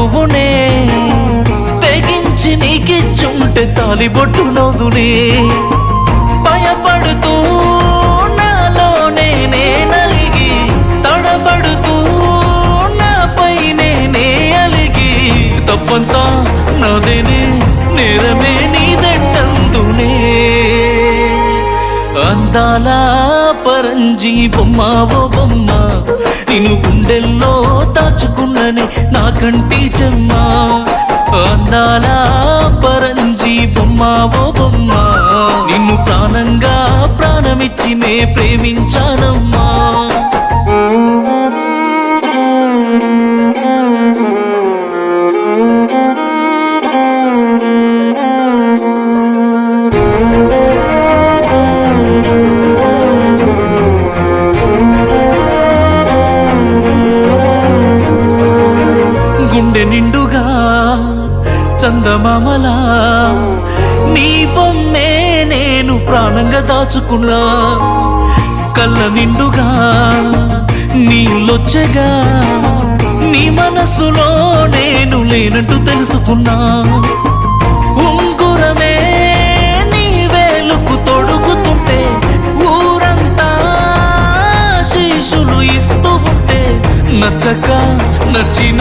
పువ్వునే తెగించి నీకిచ్చుంటే తాలిబొట్టు నవ్వునే భయపడుతూ నాలోనే నలిగి తడబడుతూ నాపై నేనే అలిగి తప్పంతా నాదేనే నేరమే నీదంటందునే అందాల పరంజీ బొమ్మ ఓ బొమ్మ నిన్ను గుండెల్లో దాచుకున్ననే నా కంటి చెమ్మ అందాల పరంజీ బొమ్మ ఓ బొమ్మ నిన్ను ప్రాణంగా ప్రాణమిచ్చి నే ప్రేమించానమ్మా గుండె నిండుగా చందమామలా నీ బొమ్మే నేను ప్రాణంగా దాచుకున్నా కళ్ళ నిండుగా నీళ్ళొచ్చగా నీ మనసులో నేను లేనంటూ తెలుసుకున్నా ఉంగురమే నీ వేలుకు తొడుగుతుంటే ఊరంతా శీషులు ఇస్తూ ఉంటే నచ్చక నచ్చిన